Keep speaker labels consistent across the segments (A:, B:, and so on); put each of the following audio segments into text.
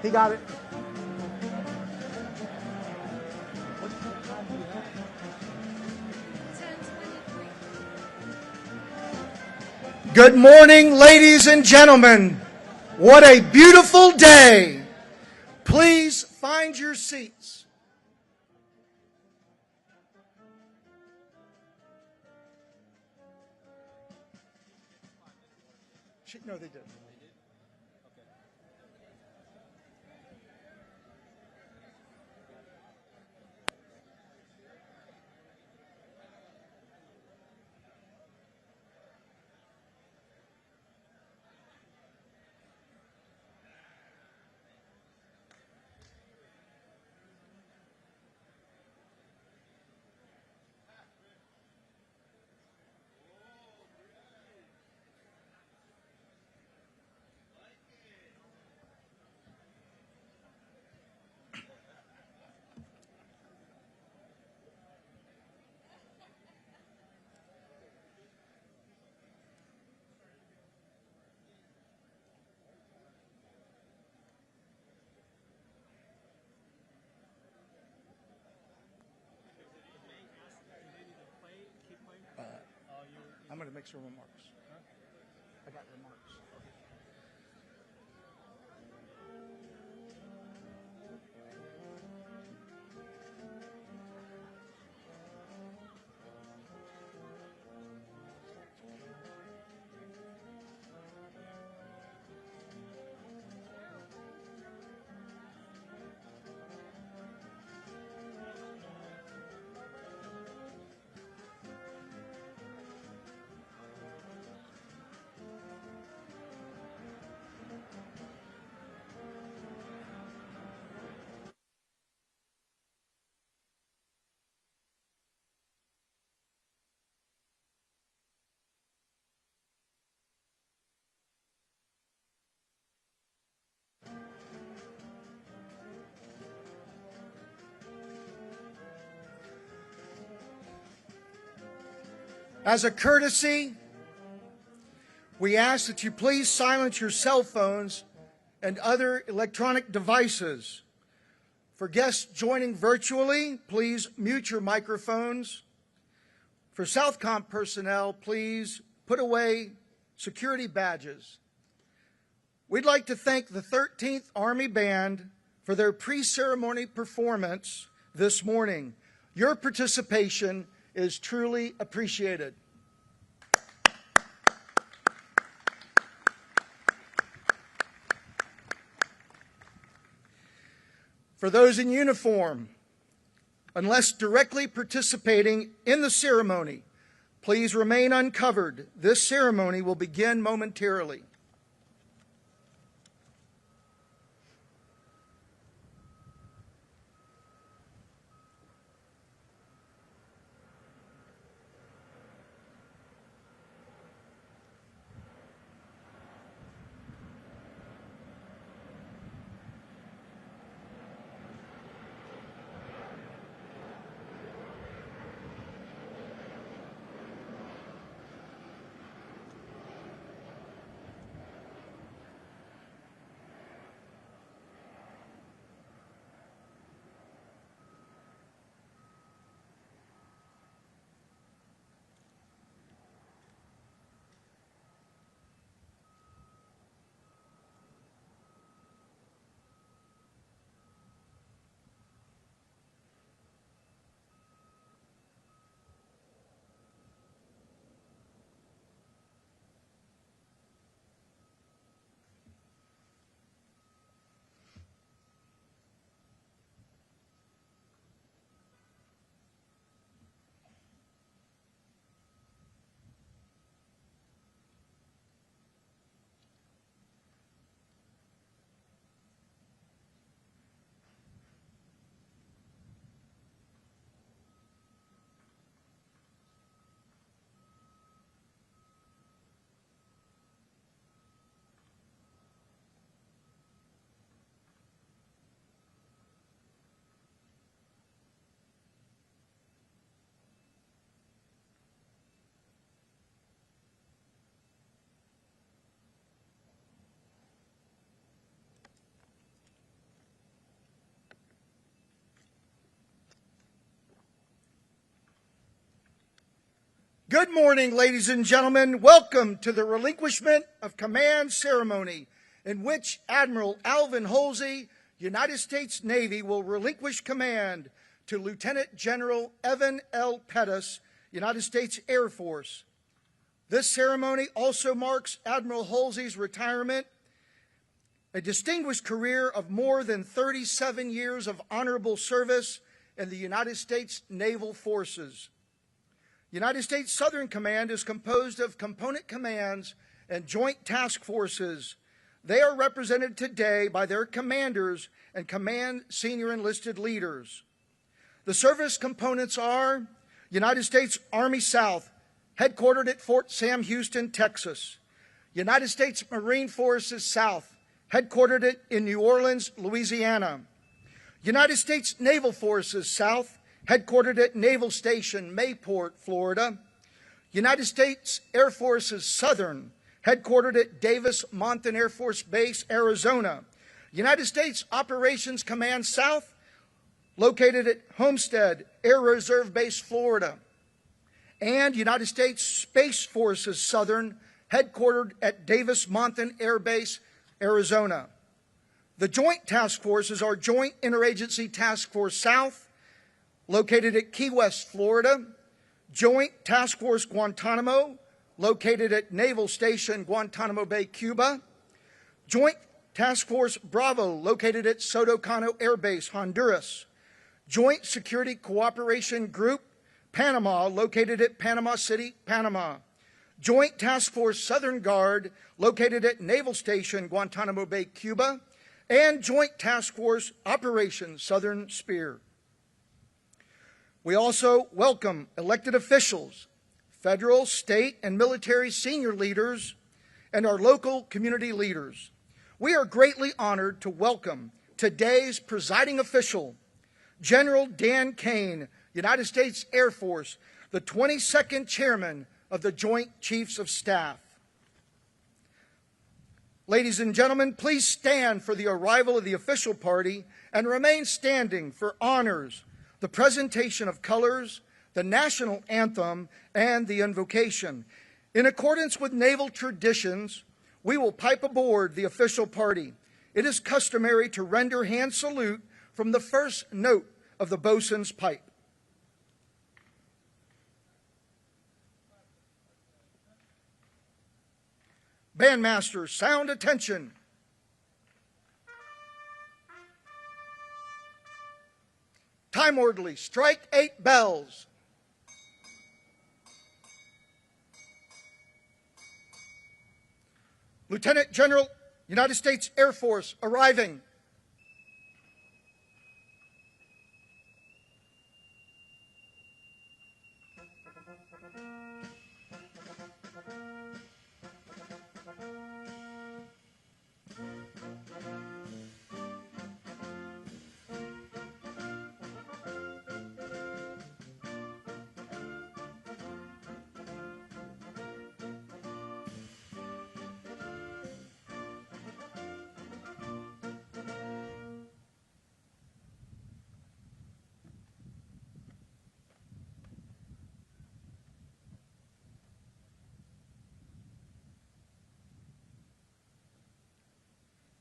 A: He got it. Good morning, ladies and gentlemen. What a beautiful day. Please find your seats. No, they didn't. I'm going to make some remarks. I got remarks. As a courtesy, we ask that you please silence your cell phones and other electronic devices. For guests joining virtually, please mute your microphones. For SOUTHCOM personnel, please put away security badges. We'd like to thank the 13th Army Band for their pre-ceremony performance this morning. Your participation is truly appreciated. For those in uniform, unless directly participating in the ceremony, please remain uncovered. This ceremony will begin momentarily. Good morning, ladies and gentlemen. Welcome to the relinquishment of command ceremony in which Admiral Alvin Holsey, United States Navy, will relinquish command to Lieutenant General Evan L. Pettus, United States Air Force. This ceremony also marks Admiral Holsey's retirement, a distinguished career of more than 37 years of honorable service in the United States Naval Forces. United States Southern Command is composed of component commands and joint task forces. They are represented today by their commanders and command senior enlisted leaders. The service components are United States Army South, headquartered at Fort Sam Houston, Texas. United States Marine Forces South, headquartered in New Orleans, Louisiana. United States Naval Forces South, headquartered at Naval Station Mayport, Florida. United States Air Forces Southern, headquartered at Davis-Monthan Air Force Base, Arizona. United States Operations Command South, located at Homestead Air Reserve Base, Florida. And United States Space Forces Southern, headquartered at Davis-Monthan Air Base, Arizona. The joint task forces are Joint Interagency Task Force South, located at Key West, Florida. Joint Task Force Guantanamo, located at Naval Station Guantanamo Bay, Cuba. Joint Task Force Bravo, located at Soto Cano Air Base, Honduras. Joint Security Cooperation Group, Panama, located at Panama City, Panama. Joint Task Force Southern Guard, located at Naval Station Guantanamo Bay, Cuba. And Joint Task Force Operation Southern Spear. We also welcome elected officials, federal, state, and military senior leaders, and our local community leaders. We are greatly honored to welcome today's presiding official, General Dan Kane, United States Air Force, the 22nd Chairman of the Joint Chiefs of Staff. Ladies and gentlemen, please stand for the arrival of the official party and remain standing for honors, the presentation of colors, the national anthem, and the invocation. In accordance with naval traditions, we will pipe aboard the official party. It is customary to render hand salute from the first note of the bosun's pipe. Bandmasters, sound attention. Time orderly, strike 8 bells. Lieutenant General, United States Air Force, arriving.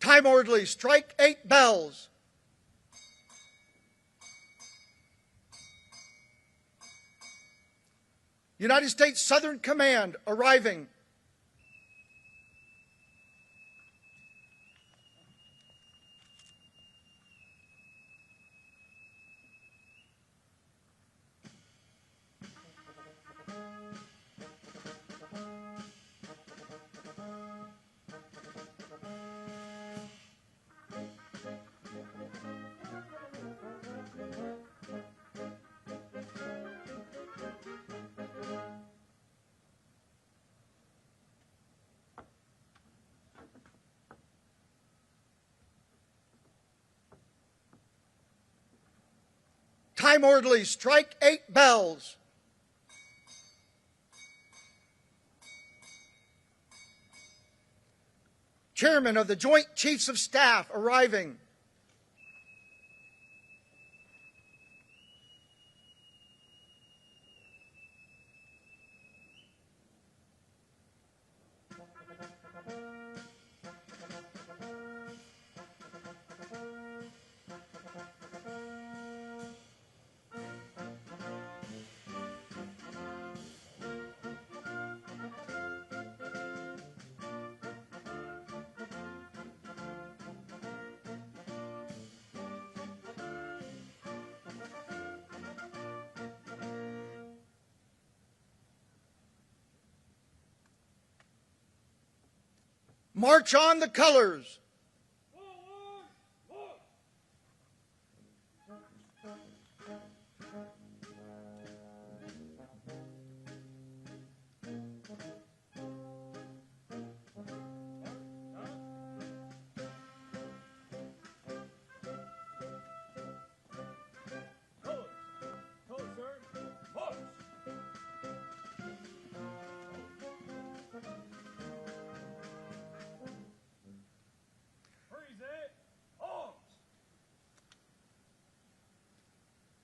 A: Time orderly, strike 8 bells. United States Southern Command arriving. Time orderly, strike 8 bells. Chairman of the Joint Chiefs of Staff arriving. March on the colors.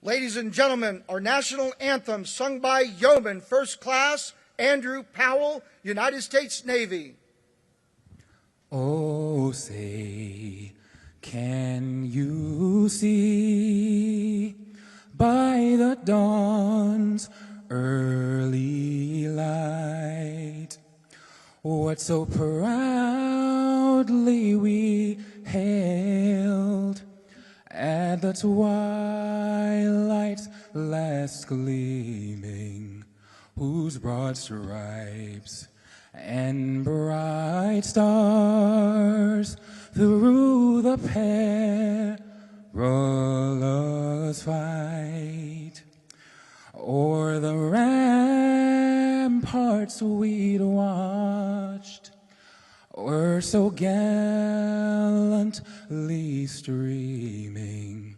A: Ladies and gentlemen, our national anthem sung by Yeoman First Class Andrew Powell, United States Navy.
B: Oh, say, can you see by the dawn's early light what so proudly we hailed at the twilight's last gleaming, whose broad stripes and bright stars through the perilous fight o'er the ramparts we'd watched were so gallantly streaming,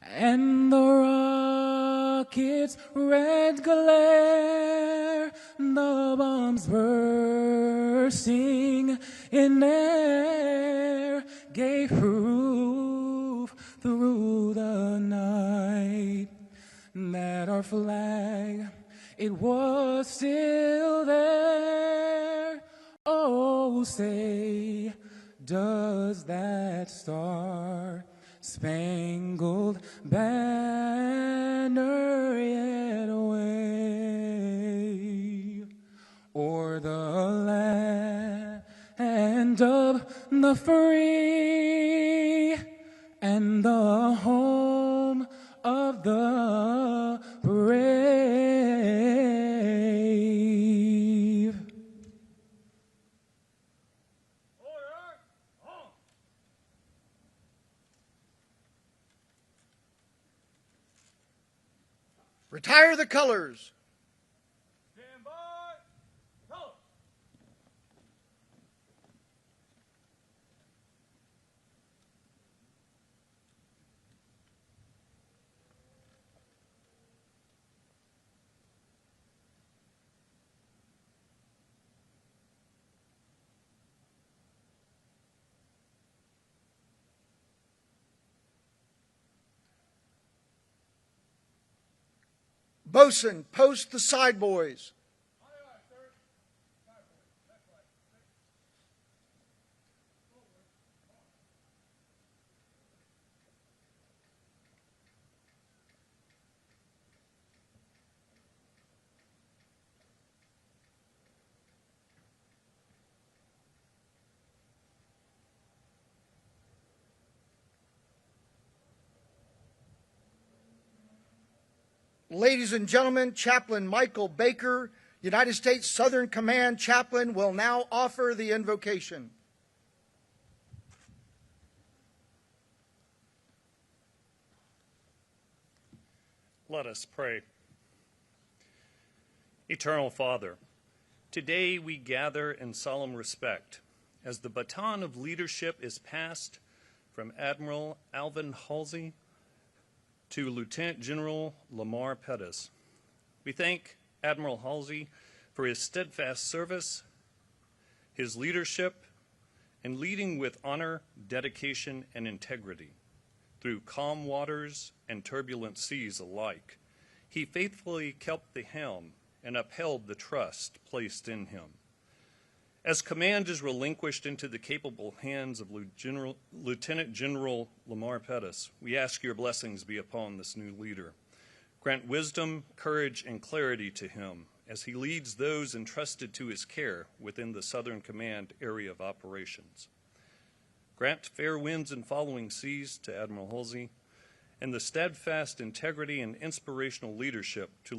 B: and the rocket's red glare, the bombs bursting in air, gave proof through the night that our flag, it was still there. Oh, say, does that star-spangled banner yet wave o'er the land of the free and the home of the brave?
A: Retire the colors.
C: Stand by. Colors.
A: Bosun, post the side boys. Ladies and gentlemen, Chaplain Michael Baker, United States Southern Command Chaplain, will now offer the invocation.
D: Let us pray. Eternal Father, today we gather in solemn respect as the baton of leadership is passed from Admiral Alvin Holsey to Lieutenant General Lamar Pettus. We thank Admiral Holsey for his steadfast service, his leadership, and leading with honor, dedication, and integrity. Through calm waters and turbulent seas alike, he faithfully kept the helm and upheld the trust placed in him. As command is relinquished into the capable hands of Lieutenant General Lamar Pettus, we ask your blessings be upon this new leader. Grant wisdom, courage, and clarity to him as he leads those entrusted to his care within the Southern Command area of operations. Grant fair winds and following seas to Admiral Holsey, and the steadfast integrity and inspirational leadership to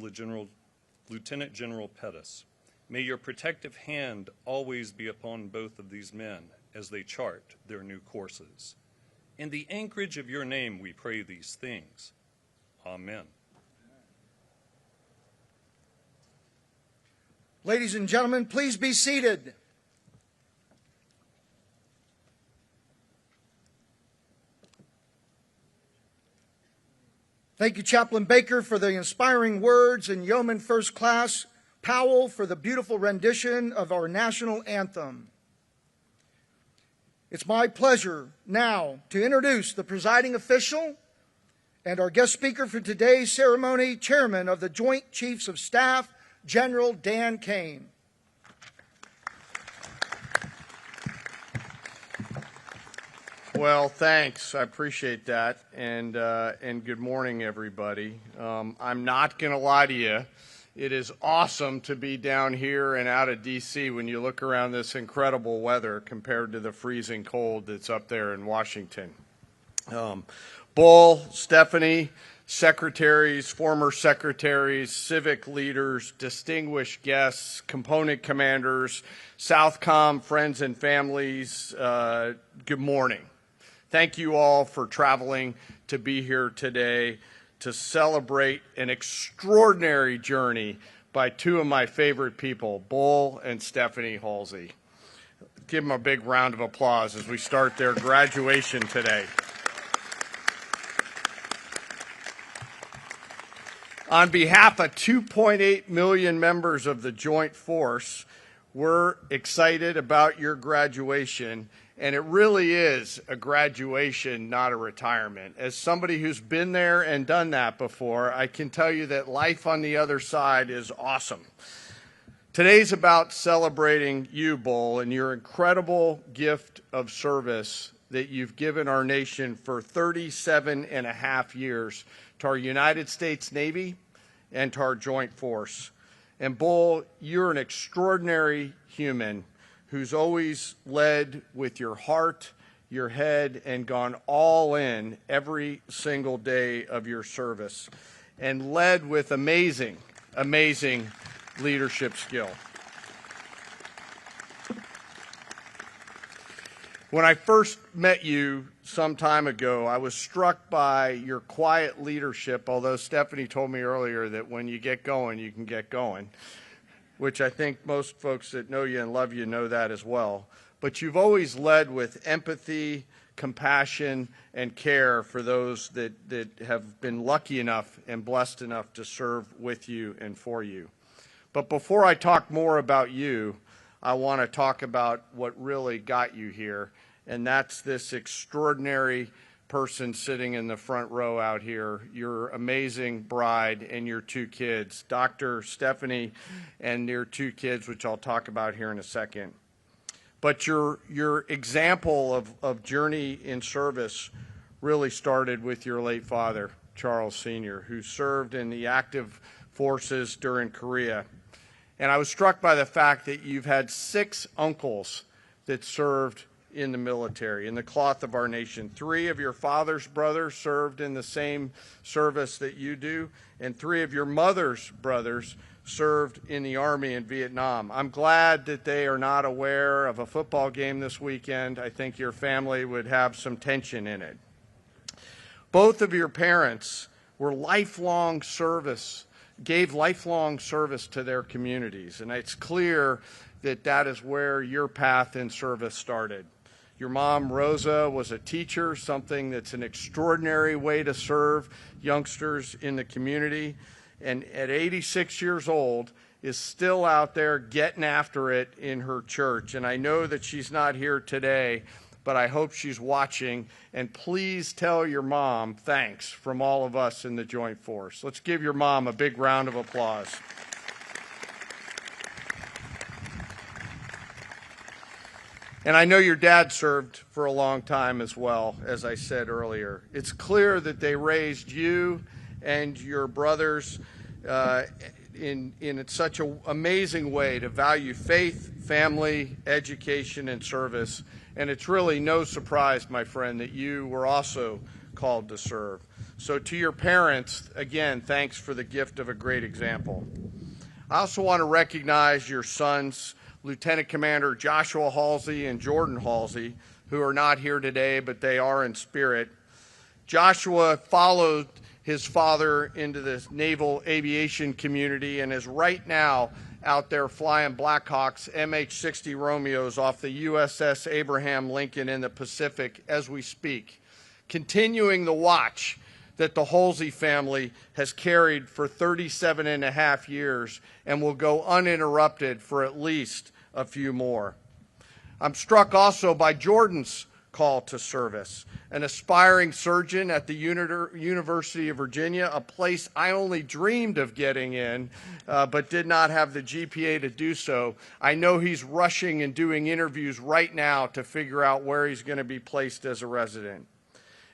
D: Lieutenant General Pettus. May your protective hand always be upon both of these men as they chart their new courses. In the anchorage of your name we pray these things. Amen.
A: Ladies and gentlemen, please be seated. Thank you, Chaplain Baker, for the inspiring words, and Yeoman First Class Powell for the beautiful rendition of our national anthem. It's my pleasure now to introduce the presiding official and our guest speaker for today's ceremony, Chairman of the Joint Chiefs of Staff, General Dan Kane.
E: Well, thanks. I appreciate that, and good morning, everybody. I'm not going to lie to you. It is awesome to be down here and out of D.C. when you look around this incredible weather compared to the freezing cold that's up there in Washington. Bull, Stephanie, secretaries, former secretaries, civic leaders, distinguished guests, component commanders, SOUTHCOM friends and families, good morning. Thank you all for traveling to be here today to celebrate an extraordinary journey by two of my favorite people, Bull and Stephanie Holsey. Give them a big round of applause as we start their graduation today. On behalf of 2.8 million members of the Joint Force, we're excited about your graduation, and it really is a graduation, not a retirement. As somebody who's been there and done that before, I can tell you that life on the other side is awesome. Today's about celebrating you, Bull, and your incredible gift of service that you've given our nation for 37 and a half years to our United States Navy and to our Joint Force. And Bull, you're an extraordinary human who's always led with your heart, your head, and gone all in every single day of your service, and led with amazing, amazing leadership skill. When I first met you some time ago, I was struck by your quiet leadership, although Stephanie told me earlier that when you get going, you can get going, which I think most folks that know you and love you know that as well. But you've always led with empathy, compassion, and care for those that have been lucky enough and blessed enough to serve with you and for you. But before I talk more about you, I want to talk about what really got you here, and that's this extraordinary person sitting in the front row out here, your amazing bride and your two kids, Dr. Stephanie and your two kids, which I'll talk about here in a second. But your example of journey in service really started with your late father, Charles Sr., who served in the active forces during Korea. And I was struck by the fact that you've had 6 uncles that served in the military, in the cloth of our nation. 3 of your father's brothers served in the same service that you do, and 3 of your mother's brothers served in the Army in Vietnam. I'm glad that they are not aware of a football game this weekend. I think your family would have some tension in it. Both of your parents were gave lifelong service to their communities, and it's clear that that is where your path in service started. Your mom, Rosa, was a teacher, something that's an extraordinary way to serve youngsters in the community, and at 86 years old is still out there getting after it in her church. And I know that she's not here today, but I hope she's watching, and please tell your mom thanks from all of us in the Joint Force. Let's give your mom a big round of applause. And I know your dad served for a long time as well, as I said earlier. It's clear that they raised you and your brothers in such an amazing way to value faith, family, education, and service. And it's really no surprise, my friend, that you were also called to serve. So to your parents, again, thanks for the gift of a great example. I also want to recognize your sons, Lieutenant Commander Joshua Holsey and Jordan Holsey, who are not here today, but they are in spirit. Joshua followed his father into the naval aviation community and is right now out there flying Blackhawks MH-60 Romeos off the USS Abraham Lincoln in the Pacific as we speak, continuing the watch that the Holsey family has carried for 37 and a half years and will go uninterrupted for at least a few more. I'm struck also by Jordan's call to service, an aspiring surgeon at the University of Virginia, a place I only dreamed of getting in, but did not have the GPA to do so. I know he's rushing and doing interviews right now to figure out where he's going to be placed as a resident.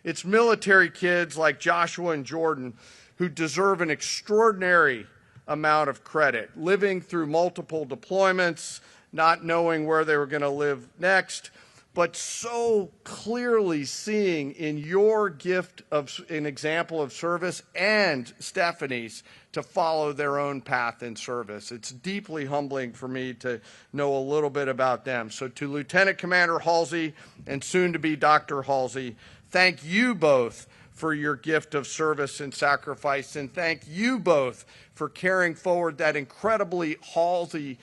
E: It's military kids like Joshua and Jordan who deserve an extraordinary amount of credit, living through multiple deployments, not knowing where they were going to live next, but so clearly seeing in your gift of an example of service and Stephanie's to follow their own path in service. It's deeply humbling for me to know a little bit about them. So to Lieutenant Commander Holsey and soon to be Dr. Holsey, thank you both for your gift of service and sacrifice, and thank you both for carrying forward that incredibly Halsey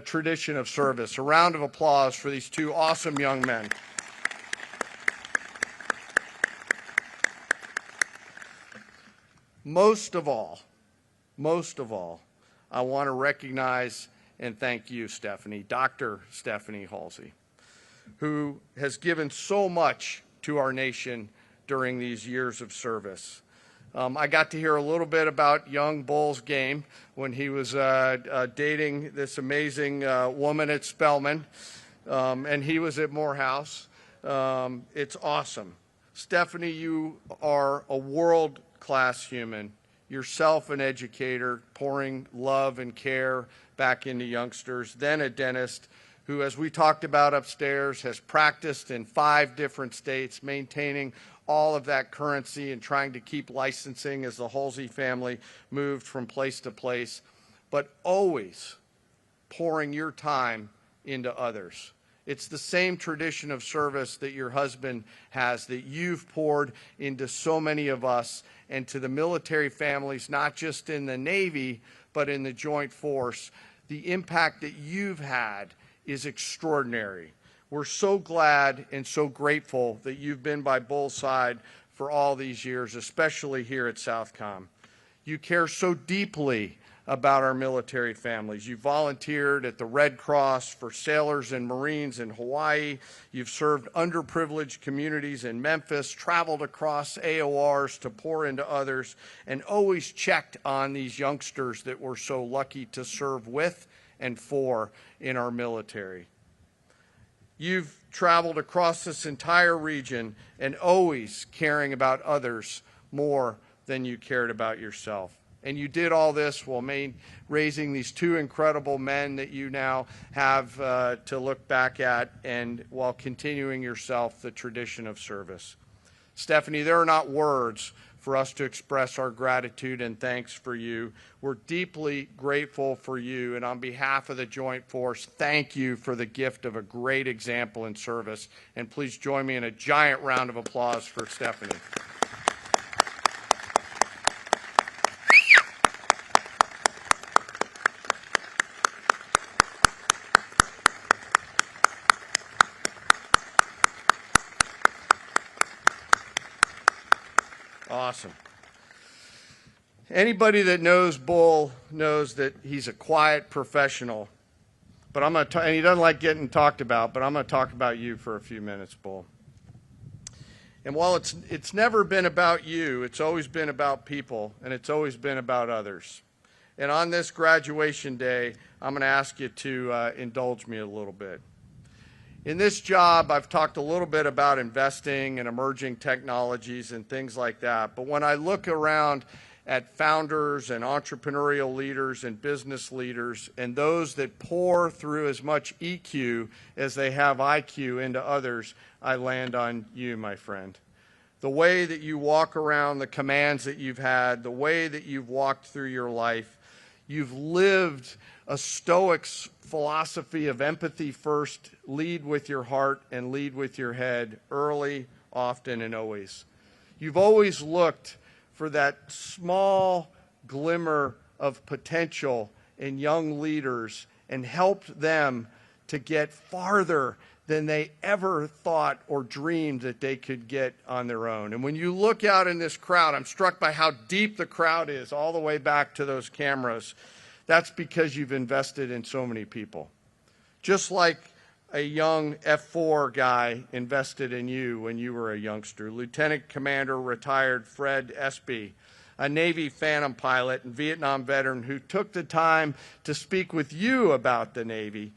E: tradition of service. A round of applause for these two awesome young men. Most of all, I want to recognize and thank you, Stephanie, Dr. Stephanie Holsey, who has given so much to our nation during these years of service. I got to hear a little bit about young Bull's game when he was dating this amazing woman at Spelman, and he was at Morehouse. It's awesome. Stephanie, you are a world-class human, yourself an educator, pouring love and care back into youngsters, then a dentist who, as we talked about upstairs, has practiced in 5 different states, maintaining all of that currency and trying to keep licensing as the Holsey family moved from place to place, but always pouring your time into others. It's the same tradition of service that your husband has, that you've poured into so many of us and to the military families, not just in the Navy, but in the Joint Force. The impact that you've had is extraordinary. We're so glad and so grateful that you've been by Bull's side for all these years, especially here at SOUTHCOM. You care so deeply about our military families. You volunteered at the Red Cross for sailors and Marines in Hawaii. You've served underprivileged communities in Memphis, traveled across AORs to pour into others, and always checked on these youngsters that we're so lucky to serve with and for in our military. You've traveled across this entire region and always caring about others more than you cared about yourself. And you did all this while raising these 2 incredible men that you now have to look back at, and while continuing yourself the tradition of service. Stephanie, there are not words for us to express our gratitude and thanks for you. We're deeply grateful for you, and on behalf of the Joint Force, thank you for the gift of a great example in service. And please join me in a giant round of applause for Stephanie. Awesome. Anybody that knows Bull knows that he's a quiet professional, but and he doesn't like getting talked about, but I'm going to talk about you for a few minutes, Bull. And while it's never been about you, it's always been about people, and it's always been about others. And on this graduation day, I'm going to ask you to indulge me a little bit. In this job, I've talked a little bit about investing and emerging technologies and things like that. But when I look around at founders and entrepreneurial leaders and business leaders and those that pour through as much EQ as they have IQ into others, I land on you, my friend. The way that you walk around, the commands that you've had, the way that you've walked through your life, You've lived a Stoic's philosophy of empathy first, lead with your heart and lead with your head, early, often, and always. You've always looked for that small glimmer of potential in young leaders and helped them to get farther than they ever thought or dreamed that they could get on their own. And when you look out in this crowd, I'm struck by how deep the crowd is, all the way back to those cameras. That's because you've invested in so many people. Just like a young F4 guy invested in you when you were a youngster. Lieutenant Commander retired Fred Espy, a Navy Phantom pilot and Vietnam veteran who took the time to speak with you about the Navy,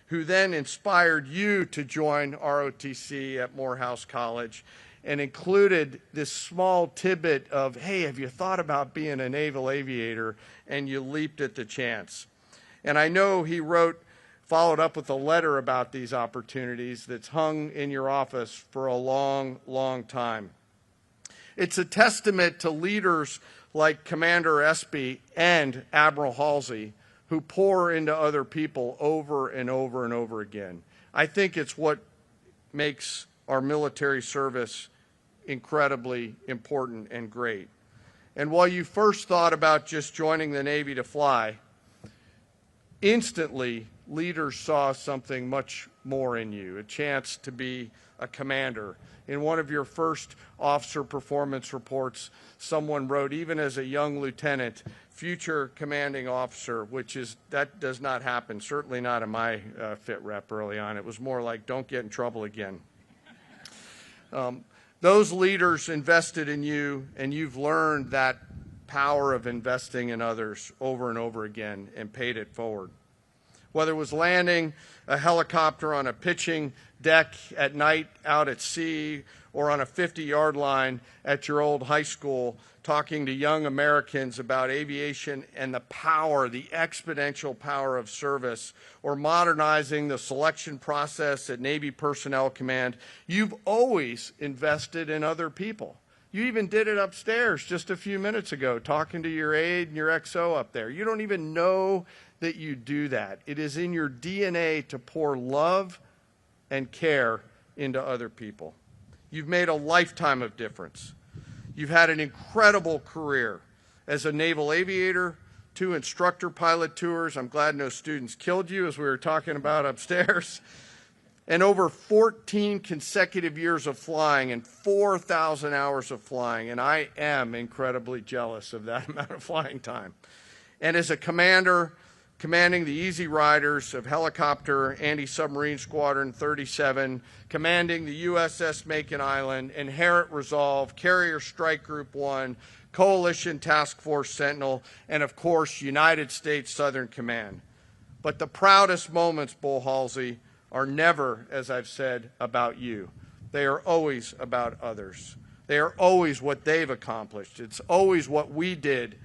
E: who then inspired you to join ROTC at Morehouse College and included this small tidbit of, hey, have you thought about being a naval aviator? And you leaped at the chance. And I know he followed up with a letter about these opportunities that's hung in your office for a long, long time. It's a testament to leaders like Commander Espy and Admiral Halsey who pour into other people over and over and over again. I think it's what makes our military service incredibly important and great. And while you first thought about just joining the Navy to fly, instantly leaders saw something much more in you, a chance to be a commander. In one of your first officer performance reports, someone wrote, even as a young lieutenant, future commanding officer, that does not happen, certainly not in my fit rep early on. It was more like, don't get in trouble again. Those leaders invested in you, and you've learned that power of investing in others over and over again and paid it forward. Whether it was landing a helicopter on a pitching deck at night out at sea or on a 50-yard line at your old high school, talking to young Americans about aviation and the power, the exponential power of service, or modernizing the selection process at Navy Personnel Command, you've always invested in other people. You even did it upstairs just a few minutes ago, talking to your aide and your XO up there. You don't even know that you do that. It is in your DNA to pour love and care into other people. You've made a lifetime of difference. You've had an incredible career as a naval aviator, 2 instructor pilot tours. I'm glad no students killed you, as we were talking about upstairs. And over 14 consecutive years of flying and 4,000 hours of flying. And I am incredibly jealous of that amount of flying time. And as a commander, commanding the Easy Riders of Helicopter Anti-Submarine Squadron 37, commanding the USS Macon Island, Inherent Resolve, Carrier Strike Group 1, Coalition Task Force Sentinel, and of course, United States Southern Command. But the proudest moments, Bull Halsey, are never, as I've said, about you. They are always about others. They are always what they've accomplished. It's always what we did,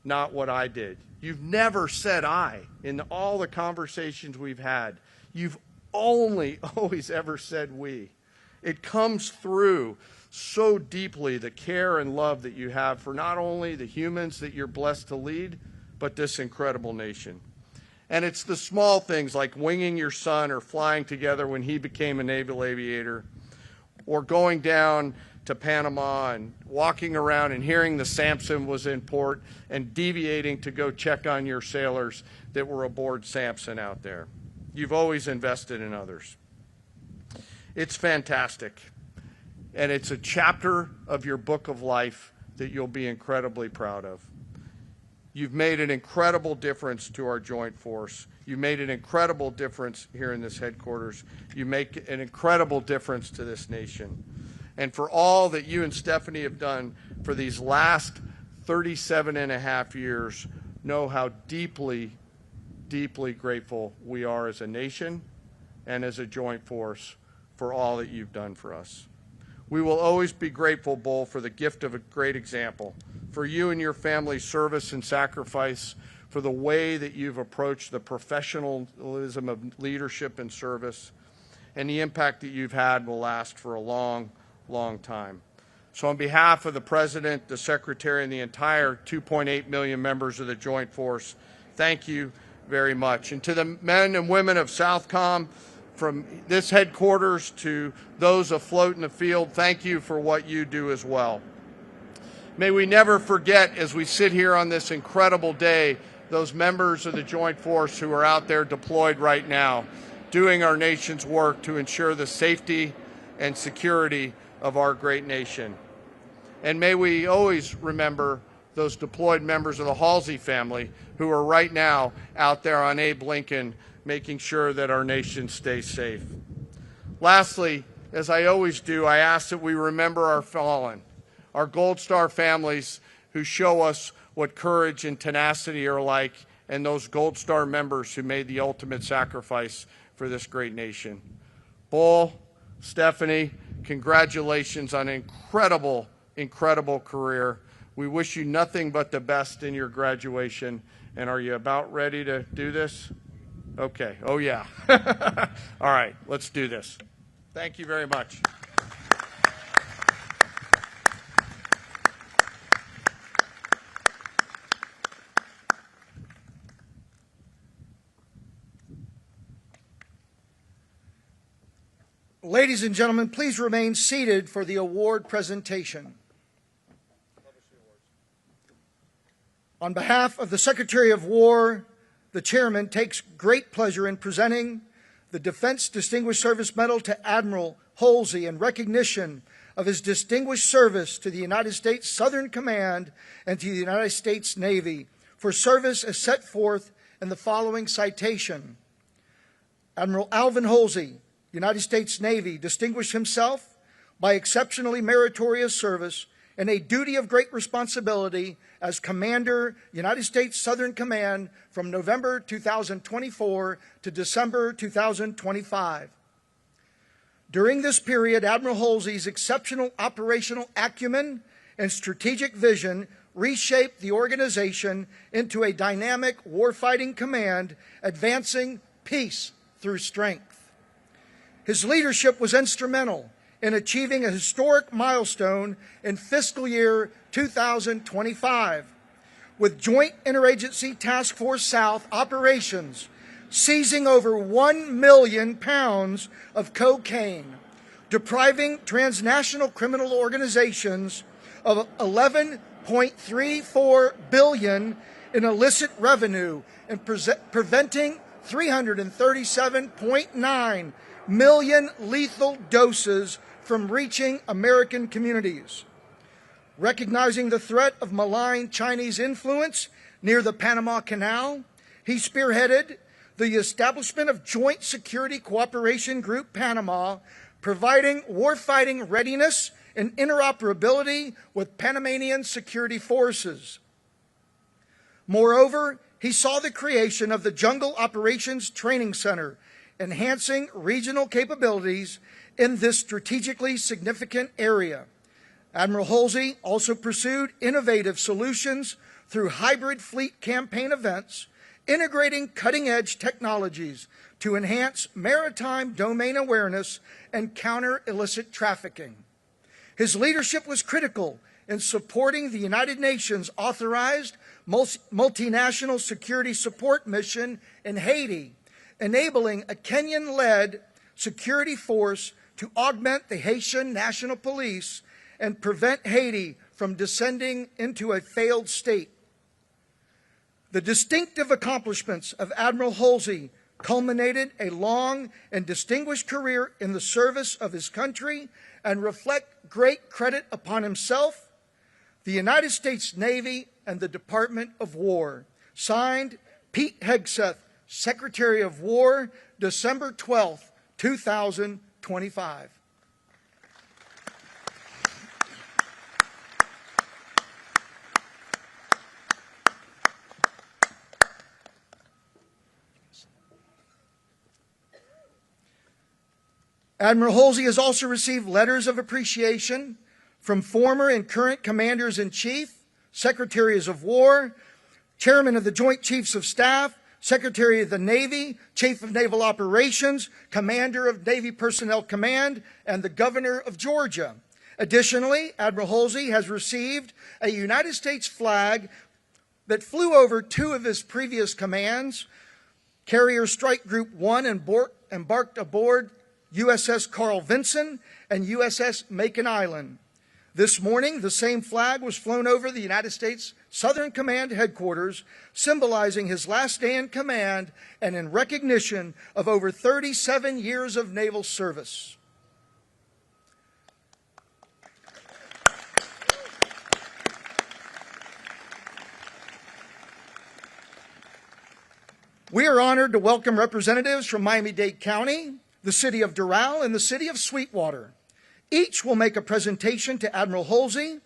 E: not what I did. You've never said I in all the conversations we've had. You've only always ever said we. It comes through so deeply, the care and love that you have for not only the humans that you're blessed to lead, but this incredible nation. And it's the small things like winging your son or flying together when he became a naval aviator, or going down to Panama and walking around and hearing the Samson was in port and deviating to go check on your sailors that were aboard Samson out there. You've always invested in others. It's fantastic. And it's a chapter of your book of life that you'll be incredibly proud of. You've made an incredible difference to our joint force. You made an incredible difference here in this headquarters. You make an incredible difference to this nation. And for all that you and Stephanie have done for these last 37 and a half years, know how deeply, deeply grateful we are as a nation and as a joint force for all that you've done for us. We will always be grateful, Bull, for the gift of a great example, for you and your family's service and sacrifice, for the way that you've approached the professionalism of leadership and service, and the impact that you've had will last for a long, long time. So on behalf of the President, the Secretary, and the entire 2.8 million members of the Joint Force, Thank you very much. And to the men and women of SOUTHCOM, from this headquarters to those afloat in the field, thank you for what you do as well. May we never forget, as we sit here on this incredible day, those members of the Joint Force who are out there deployed right now, doing our nation's work to ensure the safety and security of our great nation. And may we always remember those deployed members of the Holsey family who are right now out there on Abe Lincoln, making sure that our nation stays safe. Lastly, as I always do, I ask that we remember our fallen, our Gold Star families who show us what courage and tenacity are like, and those Gold Star members who made the ultimate sacrifice for this great nation. Bull, Stephanie, congratulations on an incredible career. We wish you nothing but the best in your graduation. And are you about ready to do this? Okay. Oh, yeah. All right. Let's do this. Thank you very much.
A: Ladies and gentlemen, please remain seated for the award presentation. On behalf of the Secretary of War, the Chairman takes great pleasure in presenting the Defense Distinguished Service Medal to Admiral Holsey in recognition of his distinguished service to the United States Southern Command and to the United States Navy for service as set forth in the following citation. Admiral Alvin Holsey, United States Navy, distinguished himself by exceptionally meritorious service and a duty of great responsibility as Commander, United States Southern Command from November 2024 to December 2025. During this period, Admiral Holsey's exceptional operational acumen and strategic vision reshaped the organization into a dynamic warfighting command, advancing peace through strength. His leadership was instrumental in achieving a historic milestone in fiscal year 2025, with Joint Interagency Task Force South operations seizing over 1 million pounds of cocaine, depriving transnational criminal organizations of $11.34 billion in illicit revenue and preventing 337.9 million lethal doses from reaching American communities. Recognizing the threat of malign Chinese influence near the Panama Canal, he spearheaded the establishment of Joint Security Cooperation Group Panama, providing warfighting readiness and interoperability with Panamanian security forces. Moreover, he saw the creation of the Jungle Operations Training Center, enhancing regional capabilities in this strategically significant area. Admiral Holsey also pursued innovative solutions through hybrid fleet campaign events, integrating cutting-edge technologies to enhance maritime domain awareness and counter illicit trafficking. His leadership was critical in supporting the United Nations authorized multinational security support mission in Haiti, enabling a Kenyan-led security force to augment the Haitian National Police and prevent Haiti from descending into a failed state. The distinctive accomplishments of Admiral Holsey culminated a long and distinguished career in the service of his country and reflect great credit upon himself, the United States Navy, and the Department of War. Signed, Pete Hegseth, Secretary of War, December 12, 2025. Admiral Holsey has also received letters of appreciation from former and current Commanders-in-Chief, Secretaries of War, Chairman of the Joint Chiefs of Staff, Secretary of the Navy, Chief of Naval Operations, Commander of Navy Personnel Command, and the Governor of Georgia. Additionally, Admiral Holsey has received a United States flag that flew over two of his previous commands. Carrier Strike Group 1 embarked aboard USS Carl Vinson and USS Macon Island. This morning, the same flag was flown over the United States Southern Command headquarters, symbolizing his last day in command and in recognition of over 37 years of naval service. We are honored to welcome representatives from Miami-Dade County, the city of Doral, and the city of Sweetwater. Each will make a presentation to Admiral Holsey.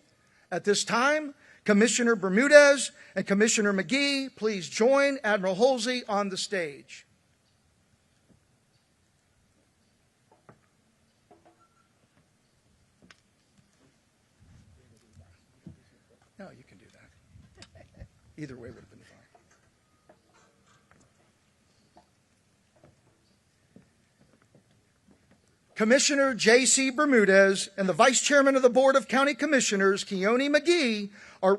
A: At this time, Commissioner Bermudez and Commissioner McGee, please join Admiral Holsey on the stage. No, you can do that. Either way would have been fine. Commissioner J.C. Bermudez and the Vice Chairman of the Board of County Commissioners, Keone McGee, are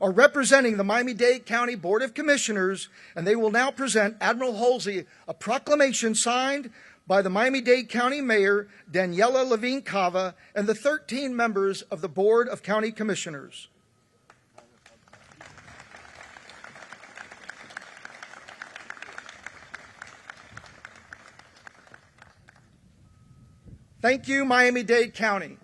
A: representing the Miami-Dade County Board of Commissioners, and they will now present Admiral Holsey a proclamation signed by the Miami-Dade County Mayor, Daniela Levine Cava, and the 13 members of the Board of County Commissioners. Thank you, Miami-Dade County.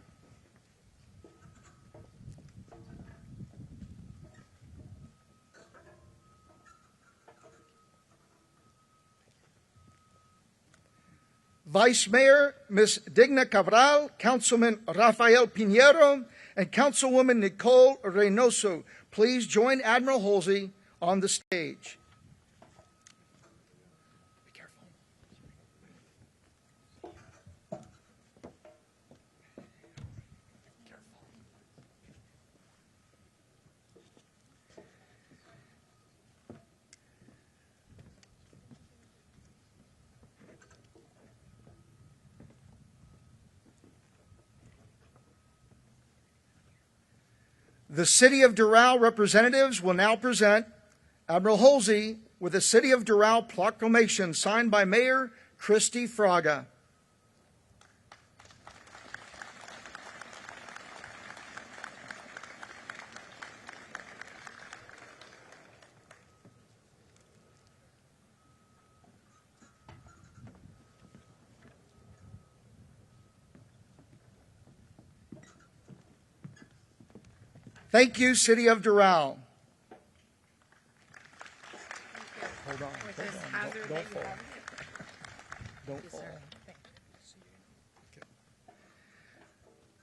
A: Vice Mayor Ms. Digna Cabral, Councilman Rafael Pinheiro, and Councilwoman Nicole Reynoso, please join Admiral Holsey on the stage. Be careful. The City of Doral representatives will now present Admiral Holsey with a City of Doral proclamation signed by Mayor Christy Fraga. Thank you, City of Doral. Hold on. Don't fall. Don't fall. Okay.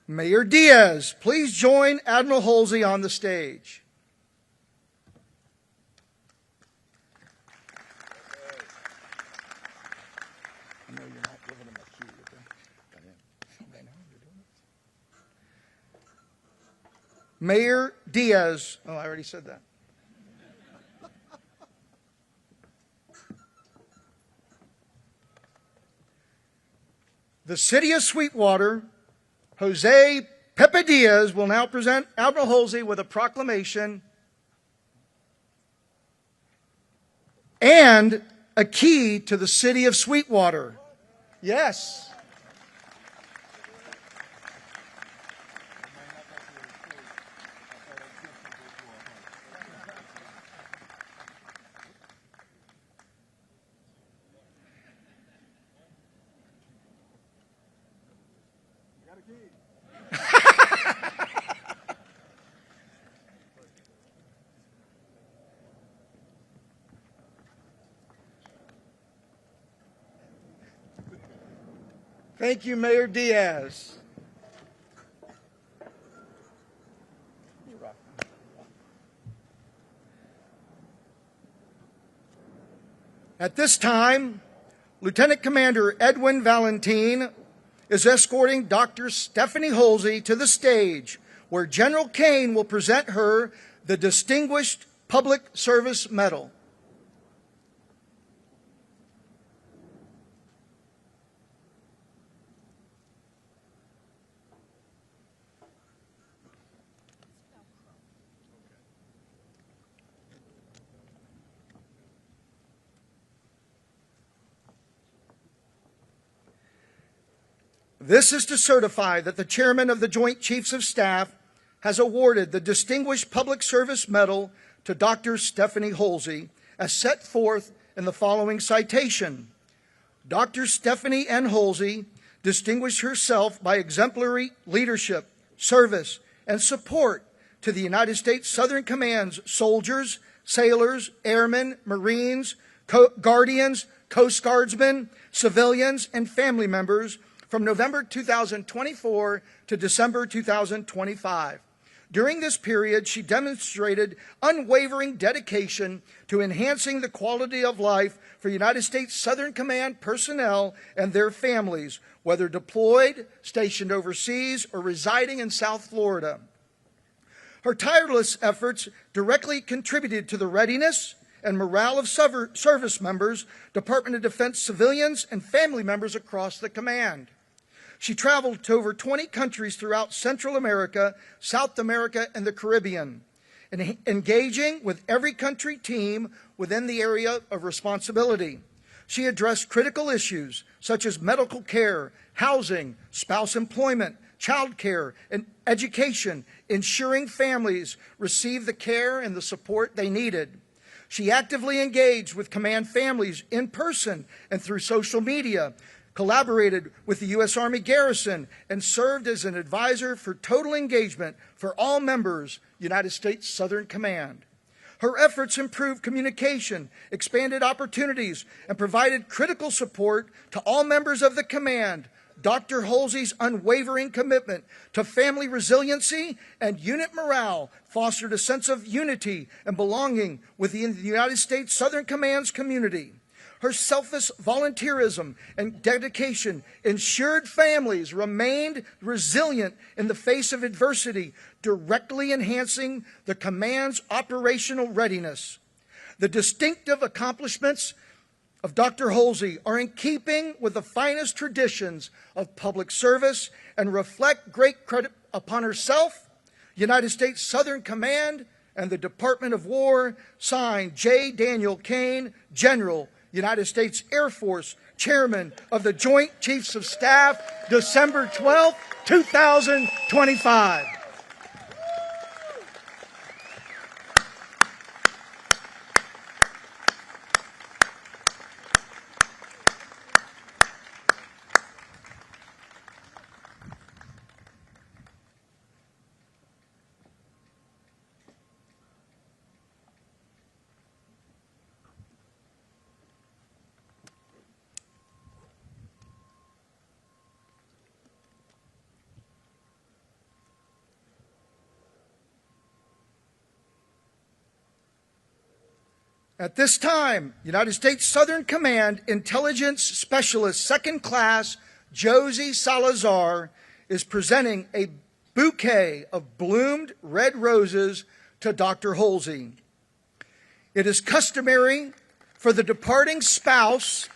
A: Mayor Diaz, please join Admiral Holsey on the stage. I know you're not giving him a cue. Mayor Diaz. Oh, I already said that. The City of Sweetwater, Jose Pepe Diaz, will now present Admiral Holsey with a proclamation and a key to the City of Sweetwater. Yes. Thank you, Mayor Diaz. At this time, Lieutenant Commander Edwin Valentin is escorting Dr. Stephanie Holsey to the stage, where General Kane will present her the Distinguished Public Service Medal. This is to certify that the Chairman of the Joint Chiefs of Staff has awarded the Distinguished Public Service Medal to Dr. Stephanie Holsey, as set forth in the following citation. Dr. Stephanie N. Holsey distinguished herself by exemplary leadership, service, and support to the United States Southern Command's soldiers, sailors, airmen, Marines, Guardians, Coast Guardsmen, civilians, and family members from November 2024 to December 2025. During this period, she demonstrated unwavering dedication to enhancing the quality of life for United States Southern Command personnel and their families, whether deployed, stationed overseas, or residing in South Florida. Her tireless efforts directly contributed to the readiness and morale of service members, Department of Defense civilians, and family members across the command. She traveled to over 20 countries throughout Central America, South America, and the Caribbean, and engaging with every country team within the area of responsibility. She addressed critical issues such as medical care, housing, spouse employment, child care, and education, ensuring families receive the care and the support they needed. She actively engaged with command families in person and through social media, collaborated with the U.S. Army garrison, and served as an advisor for total engagement for all members, United States Southern Command. Her efforts improved communication, expanded opportunities, and provided critical support to all members of the command. Dr. Holsey's unwavering commitment to family resiliency and unit morale fostered a sense of unity and belonging within the United States Southern Command's community. Her selfless volunteerism and dedication ensured families remained resilient in the face of adversity, directly enhancing the command's operational readiness. The distinctive accomplishments of Dr. Holsey are in keeping with the finest traditions of public service and reflect great credit upon herself, United States Southern Command, and the Department of War. Signed, J. Daniel Kane, General, United States Air Force, Chairman of the Joint Chiefs of Staff, December 12, 2025. At this time, United States Southern Command Intelligence Specialist Second Class Josie Salazar is presenting a bouquet of bloomed red roses to Dr. Holsey. It is customary for the departing spouse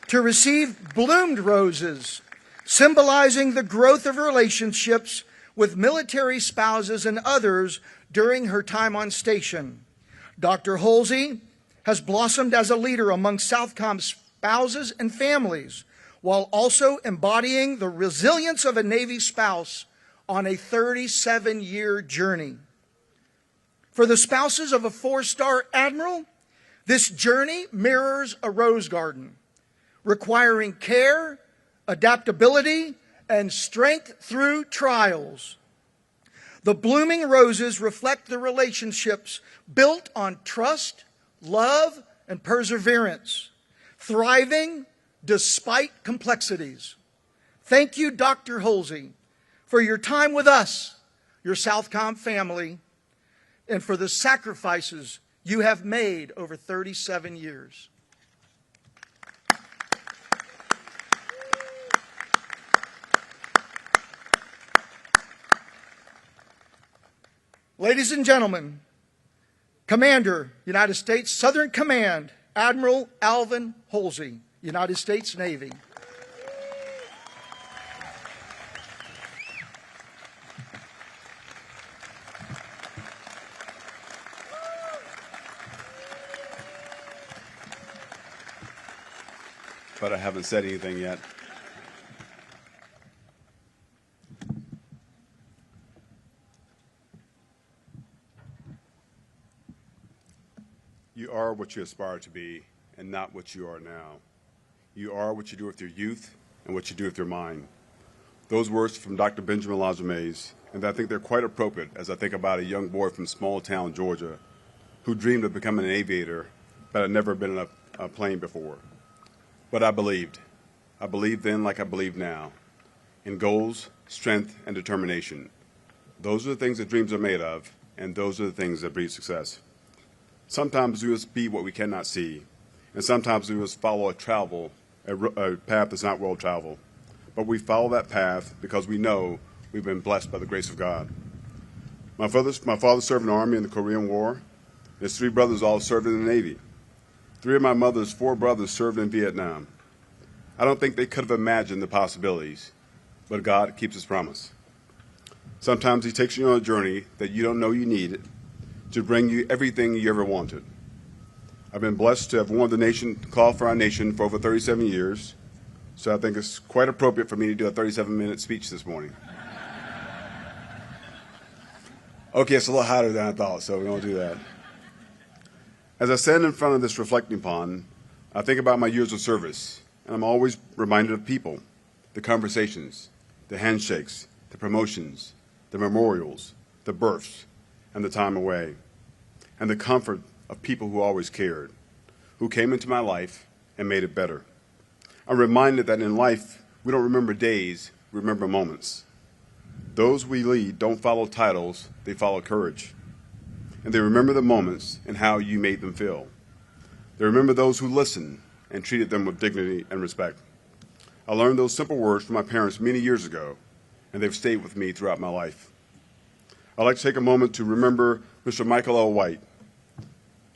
A: to receive bloomed roses, symbolizing the growth of relationships with military spouses and others during her time on station. Dr. Holsey has blossomed as a leader among SOUTHCOM spouses and families, while also embodying the resilience of a Navy spouse on a 37-year journey. For the spouses of a 4-star admiral, this journey mirrors a rose garden, requiring care, adaptability, and strength through trials. The blooming roses reflect the relationships built on trust, love, and perseverance, thriving despite complexities. Thank you, Dr. Holsey, for your time with us, your SOUTHCOM family, and for the sacrifices you have made over 37 years. Ladies and gentlemen, Commander, United States Southern Command, Admiral Alvin Holsey, United States Navy.
F: But I haven't said anything yet. You are what you aspire to be and not what you are now. You are what you do with your youth and what you do with your mind. Those words from Dr. Benjamin Elijah Mays, and I think they're quite appropriate as I think about a young boy from small town Georgia who dreamed of becoming an aviator but had never been in a plane before. But I believed. I believed then like I believe now, in goals, strength, and determination. Those are the things that dreams are made of, and those are the things that breed success. Sometimes we must be what we cannot see, and sometimes we must follow a path that's not well traveled. But we follow that path because we know we've been blessed by the grace of God. My father served in the Army in the Korean War. His 3 brothers all served in the Navy. 3 of my mother's 4 brothers served in Vietnam. I don't think they could have imagined the possibilities, but God keeps his promise. Sometimes he takes you on a journey that you don't know you need to bring you everything you ever wanted. I've been blessed to have won the call for our nation for over 37 years, so I think it's quite appropriate for me to do a 37-minute speech this morning. Okay, it's a little hotter than I thought, so we won't do that. As I stand in front of this reflecting pond, I think about my years of service, and I'm always reminded of people, the conversations, the handshakes, the promotions, the memorials, the births, and the time away, and the comfort of people who always cared, who came into my life and made it better. I'm reminded that in life, we don't remember days, we remember moments. Those we lead don't follow titles, they follow courage. And they remember the moments and how you made them feel. They remember those who listened and treated them with dignity and respect. I learned those simple words from my parents many years ago, and they've stayed with me throughout my life. I'd like to take a moment to remember Mr. Michael L. White,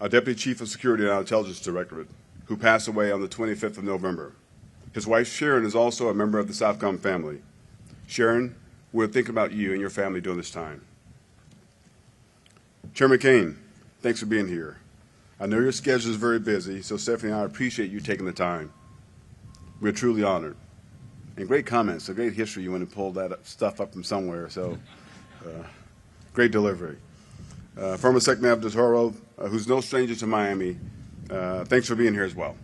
F: our Deputy Chief of Security and our Intelligence Directorate, who passed away on the 25th of November. His wife, Sharon, is also a member of the SOUTHCOM family. Sharon, we're thinking about you and your family during this time. Chairman Kane, thanks for being here. I know your schedule is very busy, so Stephanie and I appreciate you taking the time. We're truly honored. And great comments, a great history. You went and pulled that stuff up from somewhere, so great delivery. Former Secretary of Doral, who's no stranger to Miami, thanks for being here as well.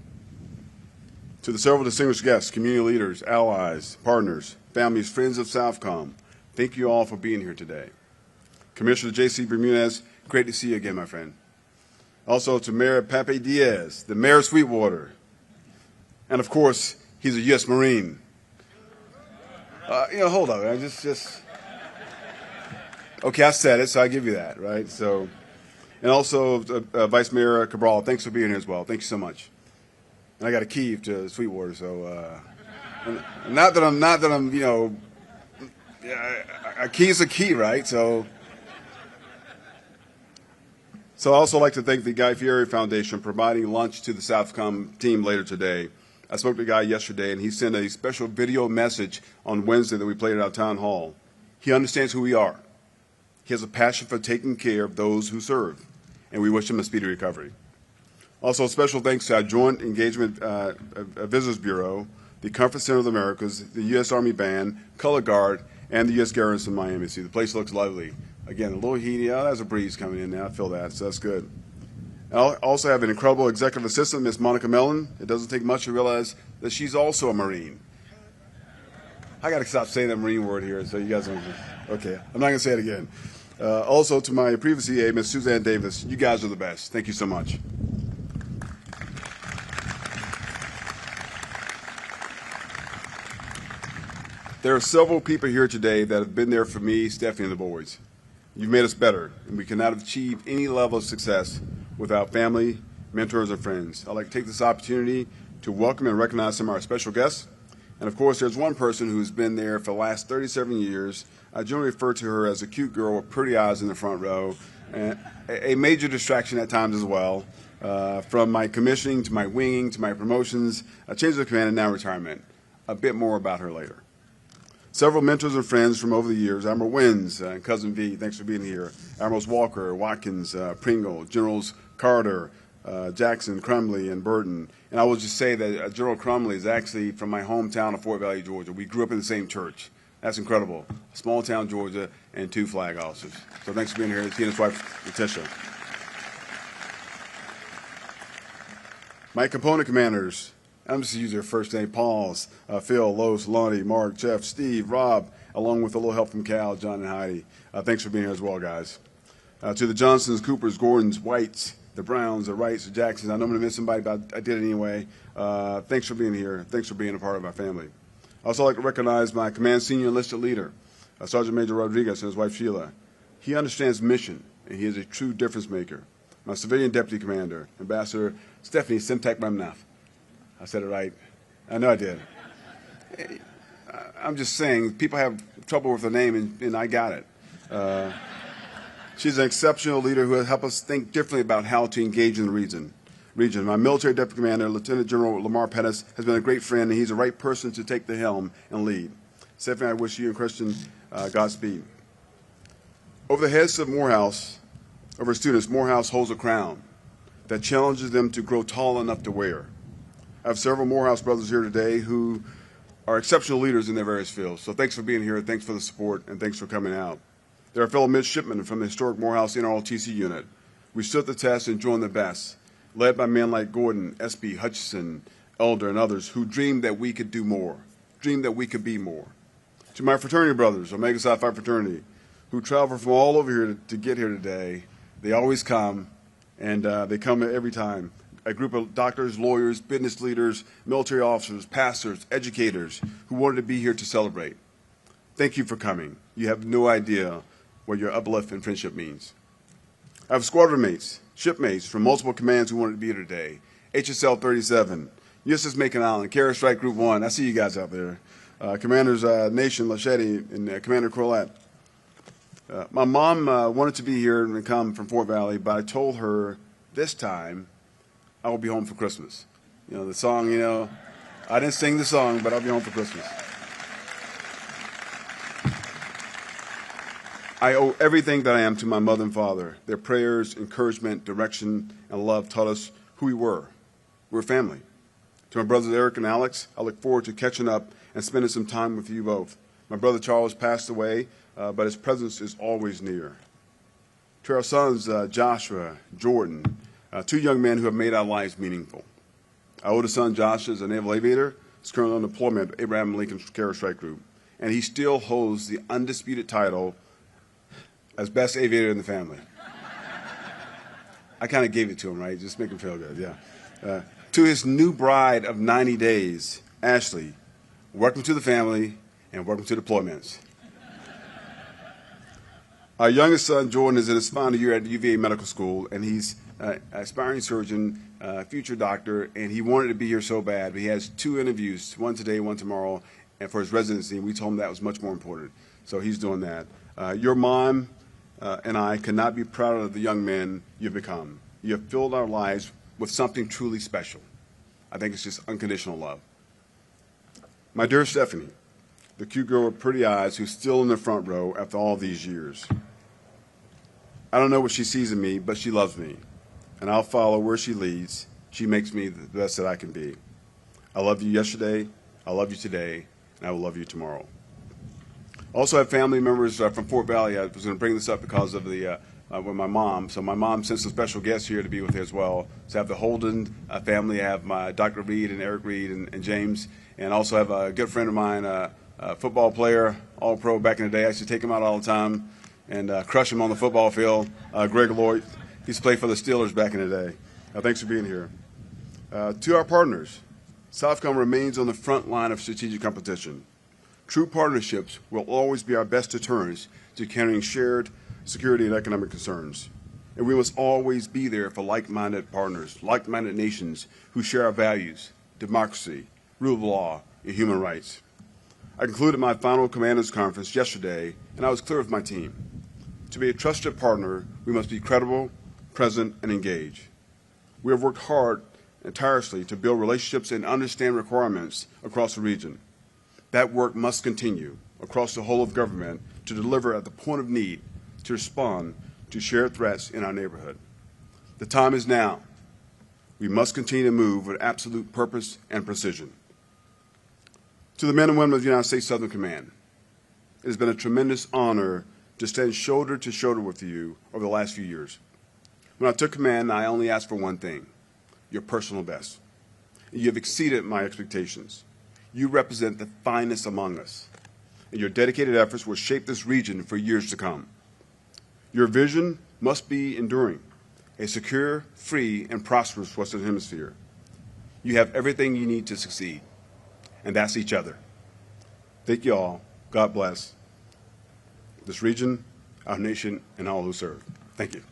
F: To the several distinguished guests, community leaders, allies, partners, families, friends of SOUTHCOM, thank you all for being here today. Commissioner J.C. Bermudez, great to see you again, my friend. Also to Mayor Pape Diaz, the Mayor of Sweetwater. And of course, he's a U.S. Marine. Hold on, man. Okay, I said it, so I give you that, right? So, and also Vice Mayor Cabral, thanks for being here as well. Thank you so much. And I got a key to Sweetwater, so not that I'm, a key is a key, right? So I'd also like to thank the Guy Fieri Foundation for providing lunch to the SOUTHCOM team later today. I spoke to Guy yesterday, and he sent a special video message on Wednesday that we played at our town hall. He understands who we are. He has a passion for taking care of those who serve, and we wish him a speedy recovery. Also, special thanks to our Joint Engagement Visitors Bureau, the Conference Center of the Americas, the U.S. Army Band, Color Guard, and the U.S. Garrison Miami. See, the place looks lovely. Again, a little heaty. Oh, there's a breeze coming in now. I feel that, so that's good. And I also have an incredible executive assistant, Miss Monica Mellon. It doesn't take much to realize that she's also a Marine. I got to stop saying that Marine word here, so you guys don't. Okay, I'm not going to say it again. Also, to my previous EA, Miss Suzanne Davis, you guys are the best. Thank you so much. There are several people here today that have been there for me, Stephanie, and the boys. You've made us better, and we cannot achieve any level of success without family, mentors, and friends. I'd like to take this opportunity to welcome and recognize some of our special guests. And of course, there's one person who's been there for the last 37 years. I generally refer to her as a cute girl with pretty eyes in the front row, and a major distraction at times as well. From my commissioning to my winging to my promotions, a change of command, and now retirement. A bit more about her later. Several mentors and friends from over the years, Admiral Wins and Cousin V, thanks for being here. Admirals Walker, Watkins, Pringle, Generals Carter, Jackson, Crumley, and Burton. And I will just say that General Crumley is actually from my hometown of Fort Valley, Georgia. We grew up in the same church. That's incredible. Small town Georgia and 2 flag officers. So thanks for being here. He and his wife, Letitia. My component commanders, I'm just going to use their first name, Pauls, Phil, Los, Lonnie, Mark, Jeff, Steve, Rob, along with a little help from Cal, John, and Heidi. Thanks for being here as well, guys. To the Johnsons, Coopers, Gordons, Whites, the Browns, the Wrights, the Jacksons, I know I'm going to miss somebody, but I did it anyway. Thanks for being here. Thanks for being a part of our family. I'd also like to recognize my command senior enlisted leader, Sergeant Major Rodriguez, and his wife Sheila. He understands mission, and he is a true difference maker. My civilian deputy commander, Ambassador Stephanie Simtak Memnaf. I said it right. I know I did. I'm just saying, people have trouble with their name, and I got it. She's an exceptional leader who has helped us think differently about how to engage in the region. My military deputy commander, Lieutenant General Lamar Pettus, has been a great friend, and he's the right person to take the helm and lead. Stephanie, I wish you and Christian Godspeed. Over the heads of Morehouse, of our students, Morehouse holds a crown that challenges them to grow tall enough to wear. I have several Morehouse brothers here today who are exceptional leaders in their various fields. So thanks for being here, thanks for the support, and thanks for coming out. They're fellow midshipmen from the historic Morehouse NROTC unit. We stood the test and joined the best, led by men like Gordon, S.B., Hutchison, Elder, and others who dreamed that we could do more, dreamed that we could be more. To my fraternity brothers, Omega Psi Phi fraternity, who travel from all over here to get here today, they always come, and they come every time. A group of doctors, lawyers, business leaders, military officers, pastors, educators who wanted to be here to celebrate. Thank you for coming. You have no idea what your uplift and friendship means. I have squadron mates, shipmates from multiple commands who wanted to be here today. HSL 37, USS Macon Island, Carrier Strike Group 1. I see you guys out there. Commanders Nation, Lachetti, and Commander Corlett. My mom wanted to be here and come from Fort Valley, but I told her this time I will be home for Christmas. You know, the song, you know, I didn't sing the song, but I'll be home for Christmas. I owe everything that I am to my mother and father. Their prayers, encouragement, direction, and love taught us who we were. We're family. To my brothers Eric and Alex, I look forward to catching up and spending some time with you both. My brother Charles passed away, but his presence is always near. To our sons, Joshua, Jordan, two young men who have made our lives meaningful. Our oldest son, Josh, is a naval aviator. He's currently on deployment at Abraham Lincoln Carrier Strike Group, and he still holds the undisputed title as best aviator in the family. I kind of gave it to him, right? Just make him feel good, yeah. To his new bride of 90 days, Ashley, welcome to the family and welcome to deployments. Our youngest son, Jordan, is in his final year at UVA Medical School, and he's an aspiring surgeon, future doctor, and he wanted to be here so bad. But he has 2 interviews, one today, one tomorrow, and for his residency, and we told him that was much more important. So he's doing that. Your mom and I could not be prouder of the young men you've become. You have filled our lives with something truly special. I think it's just unconditional love. My dear Stephanie, the cute girl with pretty eyes who's still in the front row after all these years. I don't know what she sees in me, but she loves me, and I'll follow where she leads. She makes me the best that I can be. I loved you yesterday, I love you today, and I will love you tomorrow. I also have family members from Fort Valley. I was going to bring this up because of the with my mom. So my mom sent some special guests here to be with her as well. So I have the Holden family. I have my Dr. Reed and Eric Reed and James, and also have a good friend of mine, a football player, all-pro back in the day. I used to take him out all the time and crush him on the football field. Greg Lloyd, he used to play for the Steelers back in the day. Thanks for being here. To our partners, SOUTHCOM remains on the front line of strategic competition. True partnerships will always be our best deterrents to carrying shared security and economic concerns. And we must always be there for like-minded partners, like-minded nations who share our values, democracy, rule of law, and human rights. I concluded my final commanders conference yesterday, and I was clear with my team. To be a trusted partner, we must be credible, present, and engaged. We have worked hard and tirelessly to build relationships and understand requirements across the region. That work must continue across the whole of government to deliver at the point of need to respond to shared threats in our neighborhood. The time is now. We must continue to move with absolute purpose and precision. To the men and women of the United States Southern Command, it has been a tremendous honor to stand shoulder to shoulder with you over the last few years. When I took command, I only asked for one thing, your personal best. You have exceeded my expectations. You represent the finest among us, and your dedicated efforts will shape this region for years to come. Your vision must be enduring, a secure, free, and prosperous Western Hemisphere. You have everything you need to succeed, and that's each other. Thank you all. God bless this region, our nation, and all who serve. Thank you.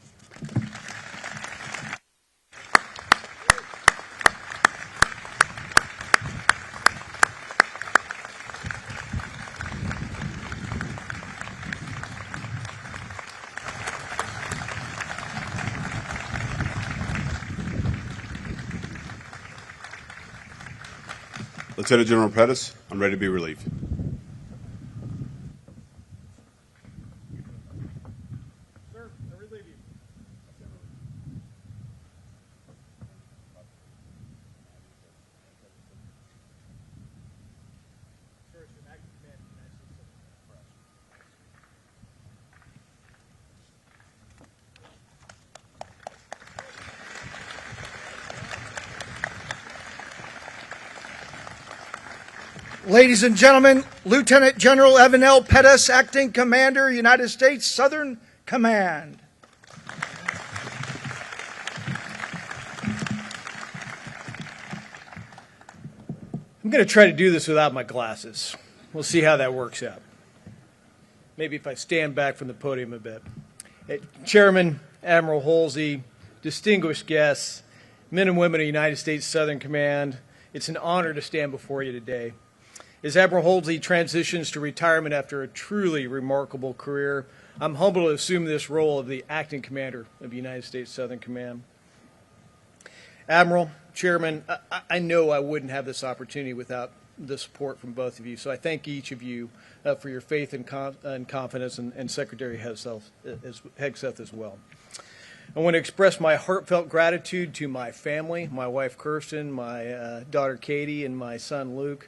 F: Lieutenant General Pettus, I'm ready to be relieved.
C: Sir, I relieve you. First, an active command of the United States
A: Ladies and gentlemen, Lieutenant General Alvin L. Pettus, Acting Commander, United States Southern Command.
C: I'm going to try to do this without my glasses. We'll see how that works out. Maybe if I stand back from the podium a bit. Chairman, Admiral Holsey, distinguished guests, men and women of United States Southern Command, it's an honor to stand before you today. As Admiral Holsey transitions to retirement after a truly remarkable career, I'm humbled to assume this role of the Acting Commander of United States Southern Command. Admiral, Chairman, I know I wouldn't have this opportunity without the support from both of you, so I thank each of you for your faith and confidence, and Secretary Hegseth as well. I want to express my heartfelt gratitude to my family, my wife Kirsten, my daughter Katie, and my son Luke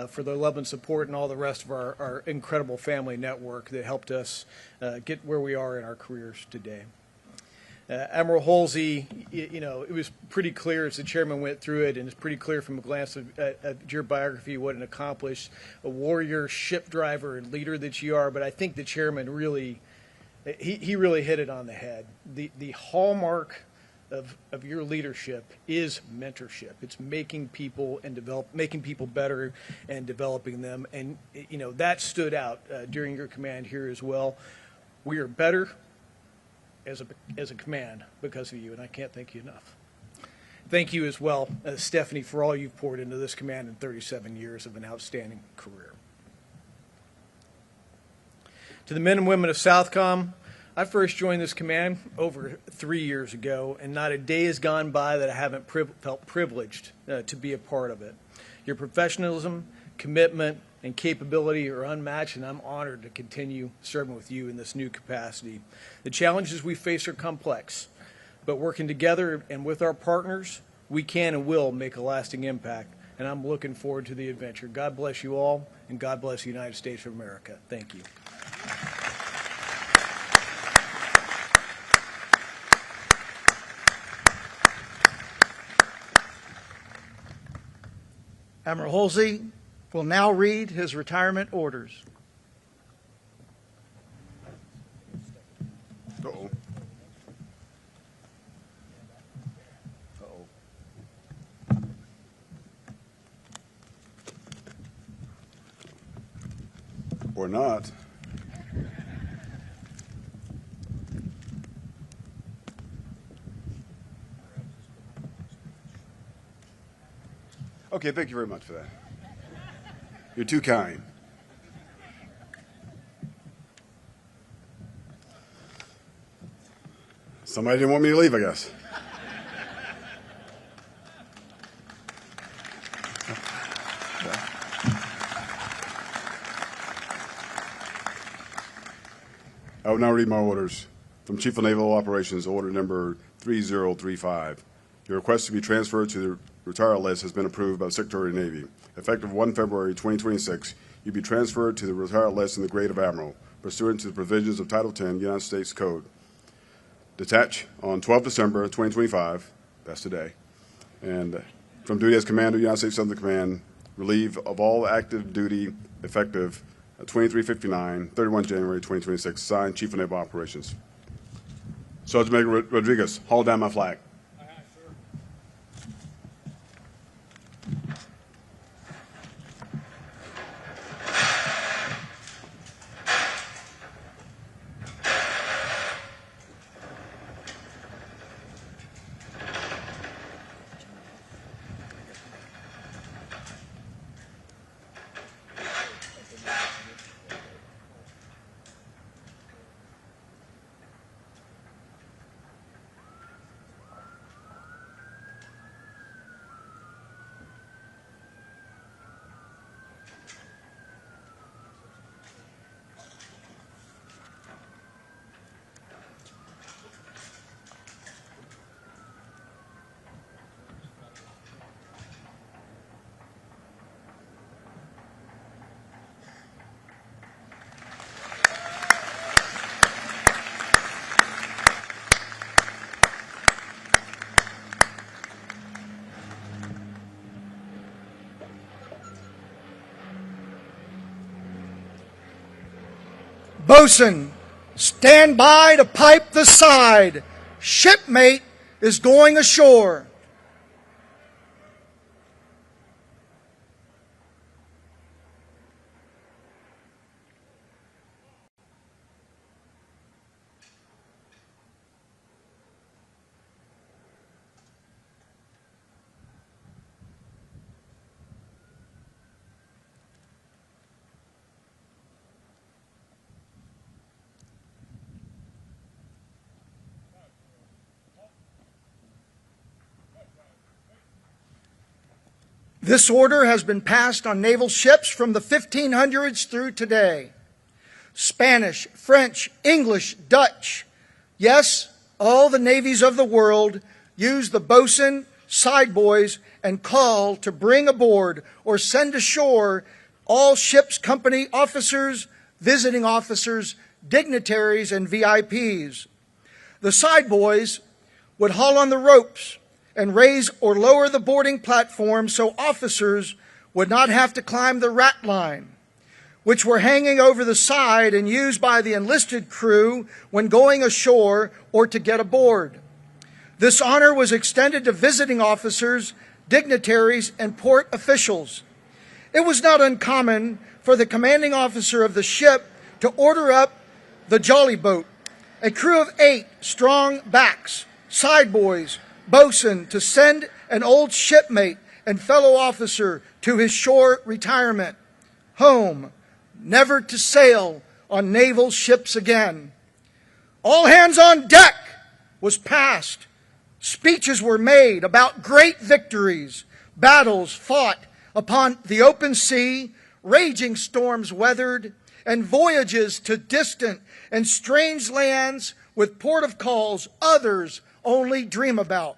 C: for their love and support, and all the rest of our incredible family network that helped us get where we are in our careers today. Admiral Holsey, it was pretty clear as the chairman went through it, and it's pretty clear from a glance at your biography what an accomplished warrior, ship driver, and leader that you are. But I think the chairman really, he really hit it on the head. The hallmark of your leadership is mentorship. It's making people making people better and developing them. And that stood out during your command here as well. We are better as a command because of you, and I can't thank you enough. Thank you as well, Stephanie, for all you've poured into this command in 37 years of an outstanding career. To the men and women of SOUTHCOM, I first joined this command over 3 years ago, and not a day has gone by that I haven't felt privileged to be a part of it. Your professionalism, commitment, and capability are unmatched, and I'm honored to continue serving with you in this new capacity. The challenges we face are complex, but working together and with our partners, we can and will make a lasting impact, and I'm looking forward to the adventure. God bless you all, and God bless the United States of America. Thank you.
A: Admiral Holsey will now read his retirement orders.
F: Uh-oh. Or not. Okay, thank you very much for that. You're too kind. Somebody didn't want me to leave, I guess. I will now read my orders. From Chief of Naval Operations, order number 3035. Your request to be transferred to the retired list has been approved by the Secretary of the Navy. Effective 1 February 2026, you'll be transferred to the retired list in the grade of Admiral, pursuant to the provisions of Title 10 United States Code. Detach on 12 December 2025, that's today, and from duty as Commander, United States Southern Command, relieved of all active duty effective 2359, 31 January 2026. Signed, Chief of Naval Operations. Sergeant Major Rodriguez, haul down my flag.
A: Bosun, stand by to pipe the side. Shipmate is going ashore. This order has been passed on naval ships from the 1500s through today. Spanish, French, English, Dutch. Yes, all the navies of the world use the bosun, sideboys, and call to bring aboard or send ashore all ship's company officers, visiting officers, dignitaries, and VIPs. The sideboys would haul on the ropes and raise or lower the boarding platform so officers would not have to climb the ratline, which were hanging over the side and used by the enlisted crew when going ashore or to get aboard. This honor was extended to visiting officers, dignitaries, and port officials. It was not uncommon for the commanding officer of the ship to order up the jolly boat, a crew of 8 strong backs, sideboys, bosun, to send an old shipmate and fellow officer to his shore retirement, home, never to sail on naval ships again. All hands on deck was passed. Speeches were made about great victories, battles fought upon the open sea, raging storms weathered, and voyages to distant and strange lands with port of calls others only dream about.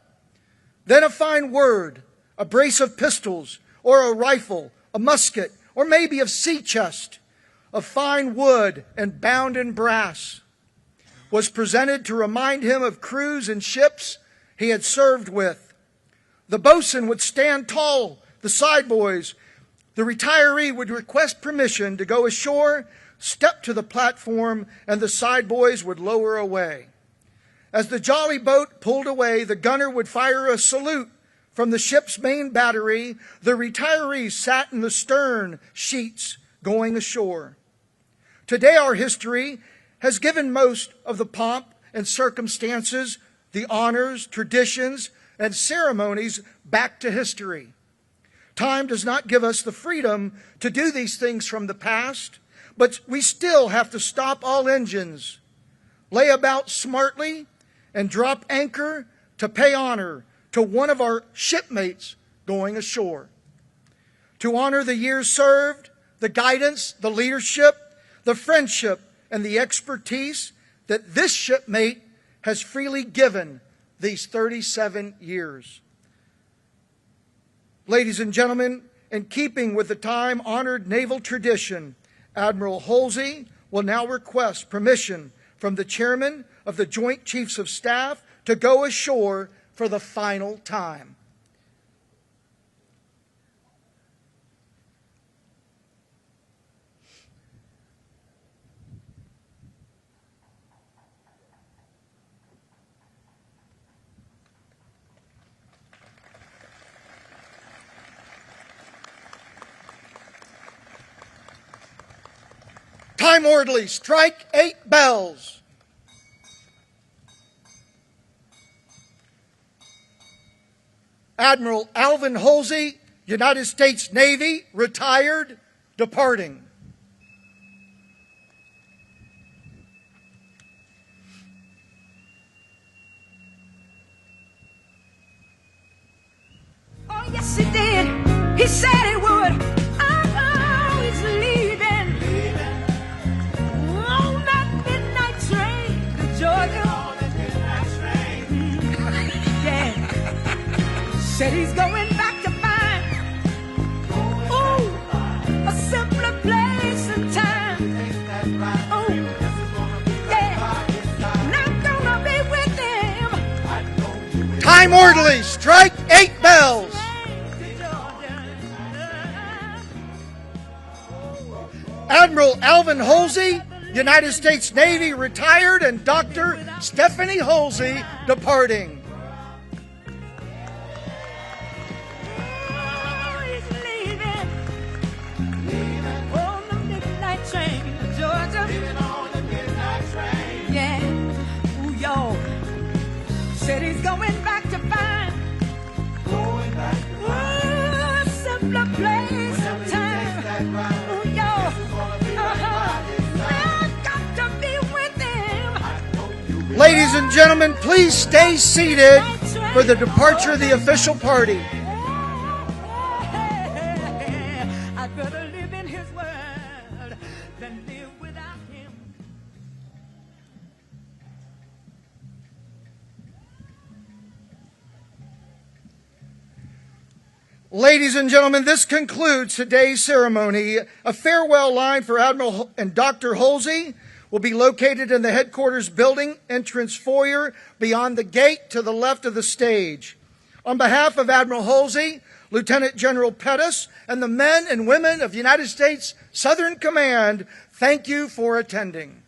A: Then a fine word, a brace of pistols, or a rifle, a musket, or maybe a sea chest, of fine wood and bound in brass, was presented to remind him of crews and ships he had served with. The bosun would stand tall, the sideboys. The retiree would request permission to go ashore, step to the platform, and the sideboys would lower away. As the jolly boat pulled away, the gunner would fire a salute from the ship's main battery. The retirees sat in the stern sheets going ashore. Today, our history has given most of the pomp and circumstances, the honors, traditions, and ceremonies back to history. Time does not give us the freedom to do these things from the past, but we still have to stop all engines, lay about smartly, and drop anchor to pay honor to one of our shipmates going ashore. To honor the years served, the guidance, the leadership, the friendship, and the expertise that this shipmate has freely given these 37 years. Ladies and gentlemen, in keeping with the time-honored naval tradition, Admiral Holsey will now request permission from the Chairman of the Joint Chiefs of Staff to go ashore for the final time. Time orderly, strike 8 bells. Admiral Alvin Holsey, United States Navy, retired, departing.
G: Oh, yes, he did. He said he would. I'm always leaving. On that midnight train to Georgia. Yeah. Said he's going back to find, ooh, a simpler place and time. Oh, yeah. And I'm gonna be with him.
A: Time orderly, strike 8 bells. Admiral Alvin Holsey, United States Navy, retired, and Dr. Stephanie Holsey, departing.
G: Oh, he's leaving. On the midnight train to Georgia. Yeah. Ooh, y'all. Said he's going back to find, ooh, a simpler place and time. Ooh, y'all. I've got to be with him.
A: Ladies and gentlemen, please stay seated for the departure of the official party.
G: I'd rather live in his world than live without him.
A: Ladies and gentlemen, this concludes today's ceremony. A farewell line for Admiral and Dr. Holsey will be located in the headquarters building entrance foyer beyond the gate to the left of the stage. On behalf of Admiral Holsey, Lieutenant General Pettus, and the men and women of United States Southern Command, thank you for attending.